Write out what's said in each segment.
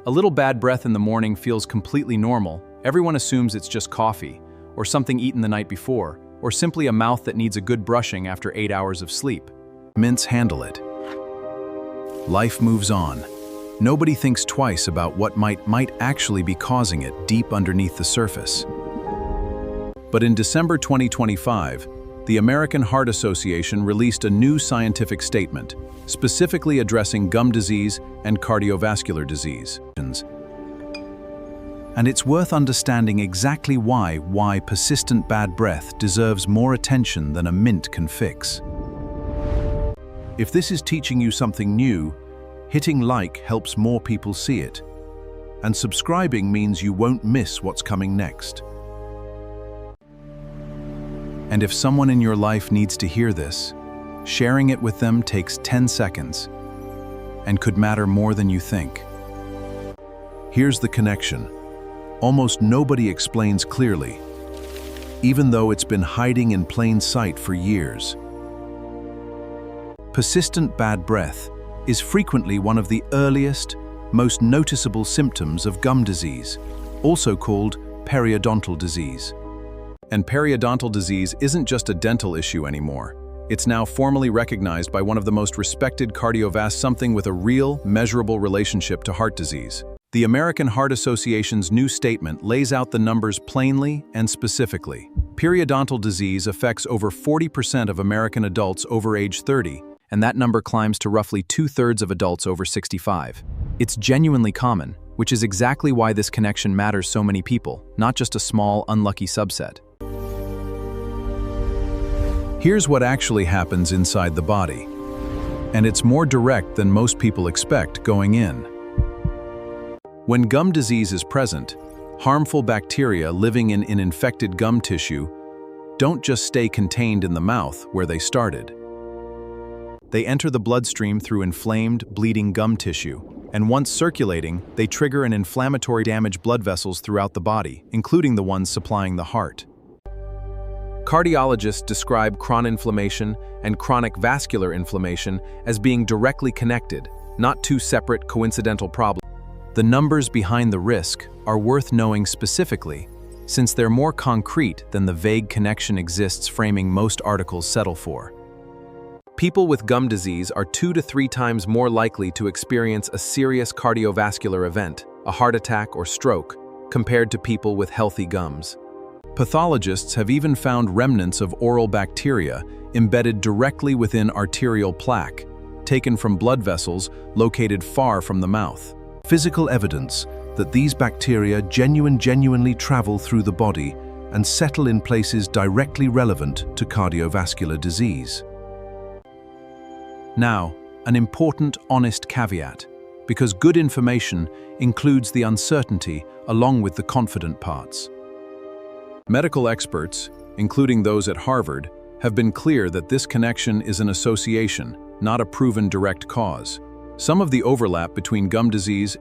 A little bad breath in the morning feels completely normal. Everyone assumes it's just coffee, or something eaten the night before, or simply a mouth that needs a good brushing after 8 hours of sleep. Mints handle it. Life moves on. Nobody thinks twice about what might actually be causing it deep underneath the surface. But in December 2025, the American Heart Association released a new scientific statement, specifically addressing gum disease and cardiovascular disease. And it's worth understanding exactly why persistent bad breath deserves more attention than a mint can fix. If this is teaching you something new, hitting like helps more people see it. And subscribing means you won't miss what's coming next. And if someone in your life needs to hear this, sharing it with them takes 10 seconds and could matter more than you think. Here's the connection. Almost nobody explains clearly, even though it's been hiding in plain sight for years. Persistent bad breath is frequently one of the earliest, most noticeable symptoms of gum disease, also called periodontal disease. And periodontal disease isn't just a dental issue anymore. It's now formally recognized by one of the most respected cardiovascular, something with a real, measurable relationship to heart disease. The American Heart Association's new statement lays out the numbers plainly and specifically. Periodontal disease affects over 40% of American adults over age 30, and that number climbs to roughly 2/3 of adults over 65. It's genuinely common, which is exactly why this connection matters so many people, not just a small, unlucky subset. Here's what actually happens inside the body, and it's more direct than most people expect going in. When gum disease is present, harmful bacteria living in infected gum tissue don't just stay contained in the mouth where they started. They enter the bloodstream through inflamed, bleeding gum tissue, and once circulating, they trigger an inflammatory damage blood vessels throughout the body, including the ones supplying the heart. Cardiologists describe chronic inflammation and chronic vascular inflammation as being directly connected, not two separate, coincidental problems. The numbers behind the risk are worth knowing specifically, since they're more concrete than the vague connection exists framing most articles settle for. People with gum disease are 2 to 3 times more likely to experience a serious cardiovascular event, a heart attack or stroke, compared to people with healthy gums. Pathologists have even found remnants of oral bacteria embedded directly within arterial plaque, taken from blood vessels located far from the mouth. Physical evidence that these bacteria genuinely travel through the body and settle in places directly relevant to cardiovascular disease. Now, an important, honest caveat, because good information includes the uncertainty along with the confident parts. Medical experts, including those at Harvard, have been clear that this connection is an association, not a proven direct cause. Some of the overlap between gum disease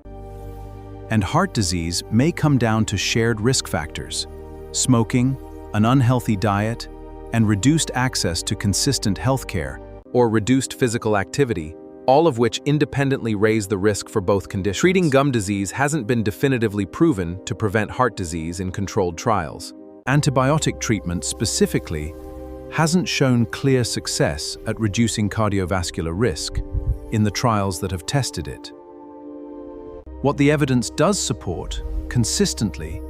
and heart disease may come down to shared risk factors: smoking, an unhealthy diet, and reduced access to consistent health care, or reduced physical activity, all of which independently raise the risk for both conditions. Treating gum disease hasn't been definitively proven to prevent heart disease in controlled trials. Antibiotic treatment specifically hasn't shown clear success at reducing cardiovascular risk in the trials that have tested it. What the evidence does support, consistently,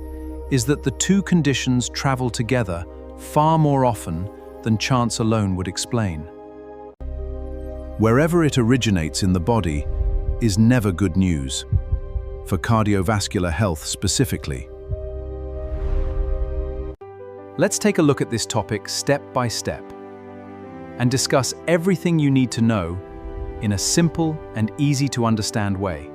is that the two conditions travel together far more often than chance alone would explain. Wherever it originates in the body is never good news, for cardiovascular health specifically. Let's take a look at this topic step by step and discuss everything you need to know in a simple and easy-to-understand way.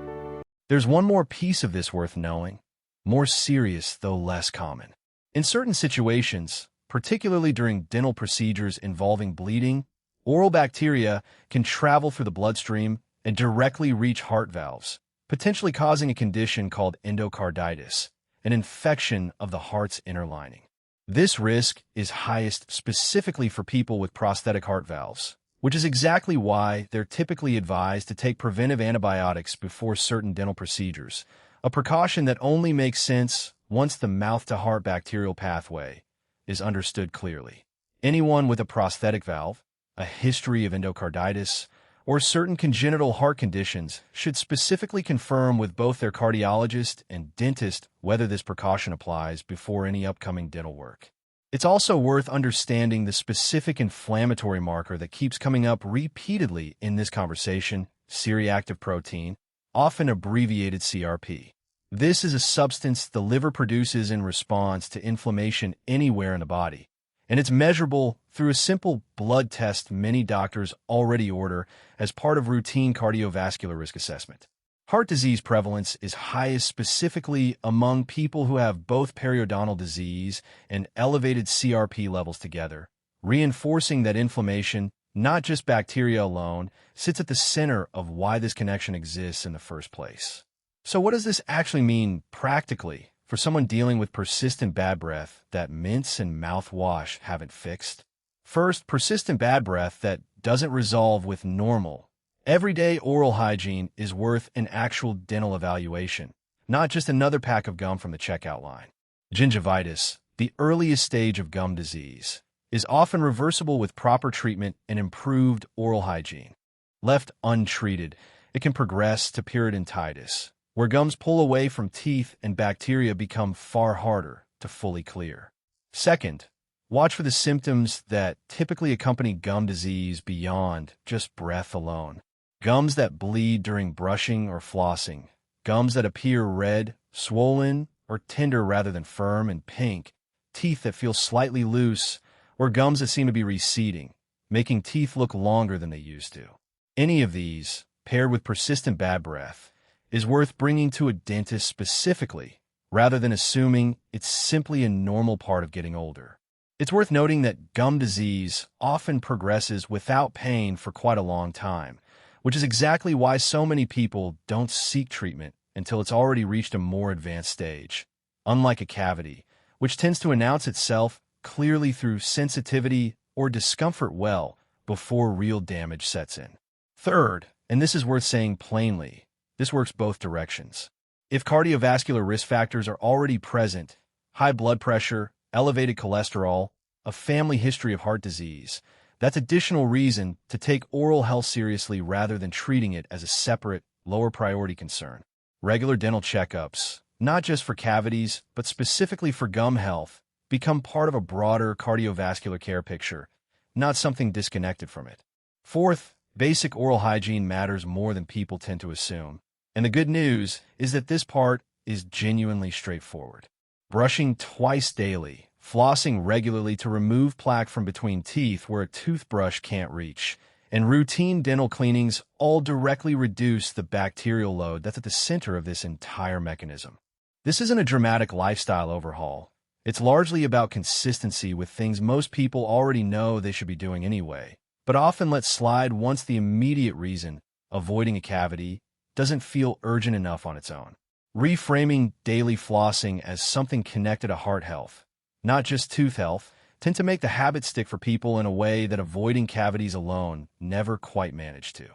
There's one more piece of this worth knowing, more serious though less common. In certain situations, particularly during dental procedures involving bleeding, oral bacteria can travel through the bloodstream and directly reach heart valves, potentially causing a condition called endocarditis, an infection of the heart's inner lining. This risk is highest specifically for people with prosthetic heart valves, which is exactly why they're typically advised to take preventive antibiotics before certain dental procedures, a precaution that only makes sense once the mouth-to-heart bacterial pathway is understood clearly. Anyone with a prosthetic valve, a history of endocarditis, or certain congenital heart conditions should specifically confirm with both their cardiologist and dentist whether this precaution applies before any upcoming dental work. It's also worth understanding the specific inflammatory marker that keeps coming up repeatedly in this conversation, C-reactive protein, often abbreviated CRP. This is a substance the liver produces in response to inflammation anywhere in the body, and it's measurable through a simple blood test many doctors already order as part of routine cardiovascular risk assessment. Heart disease prevalence is highest specifically among people who have both periodontal disease and elevated CRP levels together, reinforcing that inflammation, not just bacteria alone, sits at the center of why this connection exists in the first place. So what does this actually mean practically for someone dealing with persistent bad breath that mints and mouthwash haven't fixed? First, persistent bad breath that doesn't resolve with normal, everyday oral hygiene is worth an actual dental evaluation, not just another pack of gum from the checkout line. Gingivitis, the earliest stage of gum disease, is often reversible with proper treatment and improved oral hygiene. Left untreated, it can progress to periodontitis, where gums pull away from teeth and bacteria become far harder to fully clear. Second, watch for the symptoms that typically accompany gum disease beyond just breath alone. Gums that bleed during brushing or flossing, gums that appear red, swollen, or tender rather than firm and pink, teeth that feel slightly loose, or gums that seem to be receding, making teeth look longer than they used to. Any of these, paired with persistent bad breath, is worth bringing to a dentist specifically, rather than assuming it's simply a normal part of getting older. It's worth noting that gum disease often progresses without pain for quite a long time, which is exactly why so many people don't seek treatment until it's already reached a more advanced stage. Unlike a cavity, which tends to announce itself clearly through sensitivity or discomfort well before real damage sets in. Third, and this is worth saying plainly, this works both directions. If cardiovascular risk factors are already present, high blood pressure, elevated cholesterol, a family history of heart disease, that's additional reason to take oral health seriously rather than treating it as a separate, lower priority concern. Regular dental checkups, not just for cavities, but specifically for gum health, become part of a broader cardiovascular care picture, not something disconnected from it. Fourth, basic oral hygiene matters more than people tend to assume. And the good news is that this part is genuinely straightforward. Brushing twice daily, flossing regularly to remove plaque from between teeth where a toothbrush can't reach, and routine dental cleanings all directly reduce the bacterial load that's at the center of this entire mechanism. This isn't a dramatic lifestyle overhaul. It's largely about consistency with things most people already know they should be doing anyway, but often let slide once the immediate reason, avoiding a cavity, doesn't feel urgent enough on its own. Reframing daily flossing as something connected to heart health, not just tooth health, tend to make the habit stick for people in a way that avoiding cavities alone never quite managed to.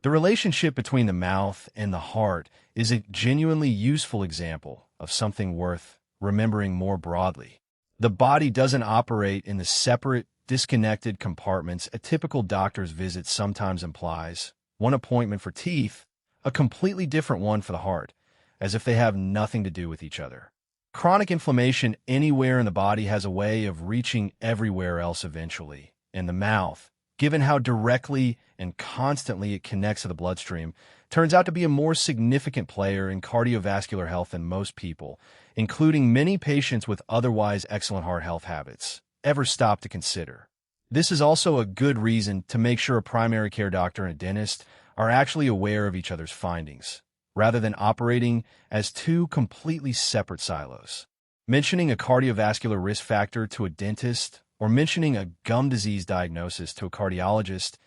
The relationship between the mouth and the heart is a genuinely useful example of something worth remembering more broadly. The body doesn't operate in the separate, disconnected compartments a typical doctor's visit sometimes implies. One appointment for teeth, a completely different one for the heart, as if they have nothing to do with each other. Chronic inflammation anywhere in the body has a way of reaching everywhere else eventually, and the mouth, given how directly and constantly it connects to the bloodstream, turns out to be a more significant player in cardiovascular health than most people, including many patients with otherwise excellent heart health habits, ever stop to consider. This is also a good reason to make sure a primary care doctor and a dentist are actually aware of each other's findings, rather than operating as two completely separate silos. Mentioning a cardiovascular risk factor to a dentist or mentioning a gum disease diagnosis to a cardiologist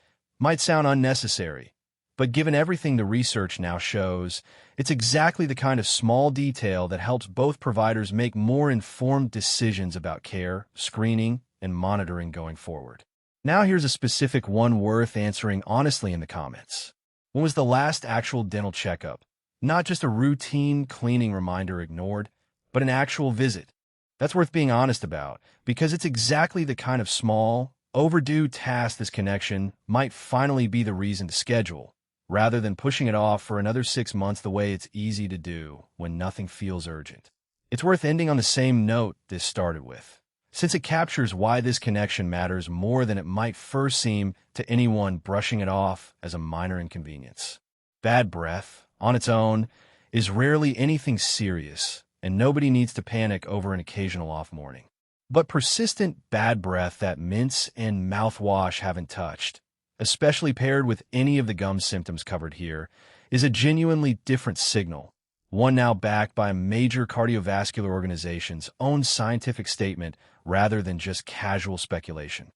might sound unnecessary, but given everything the research now shows, it's exactly the kind of small detail that helps both providers make more informed decisions about care, screening, and monitoring going forward. Now here's a specific one worth answering honestly in the comments. When was the last actual dental checkup? Not just a routine cleaning reminder ignored, but an actual visit. That's worth being honest about, because it's exactly the kind of small, overdue task this connection might finally be the reason to schedule, rather than pushing it off for another 6 months the way it's easy to do when nothing feels urgent. It's worth ending on the same note this started with, since it captures why this connection matters more than it might first seem to anyone brushing it off as a minor inconvenience. Bad breath, on its own, is rarely anything serious, and nobody needs to panic over an occasional off morning. But persistent bad breath that mints and mouthwash haven't touched, especially paired with any of the gum symptoms covered here, is a genuinely different signal, one now backed by a major cardiovascular organization's own scientific statement rather than just casual speculation.